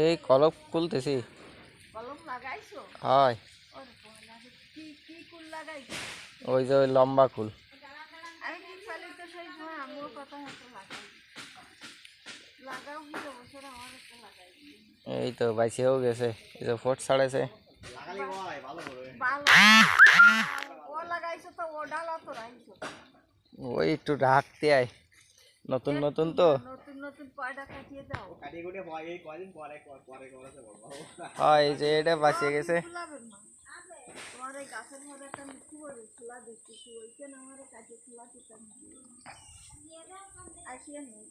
এই কলম খুলতেছি। কলম লাগাইছো? হয়। ওরে পয়লা, কি কুল লাগাইছো? ওই যে ওই লম্বা কুল। আমি কি চালি তো সেই সময় আমিও কথা হতো লাগাই। লাগাও কি বছর আমার একটা লাগাই। এই তো বাইসেও গেছে, এই যে ফোট ছাড়েছে। ও লাগাইছো তো ও ডালা তো রাইছো। ওই একটু রাখতে আয়, নতুন নতুন তো। নতুন নতুন কয়টা কাটিয়ে দাও। কাটিয়ে কুটিয়ে এই কয়দিন পরে পরে করেছে বলবো। হয়, এই যে এটা বাঁচিয়ে গেছে। তোমার এই গাছের মধ্যে একটা মিষ্টি বড়ি খোলা দেখতেছি, ওইখানে আমার কাছে খোলা দিতাম আসিয়ে নেই।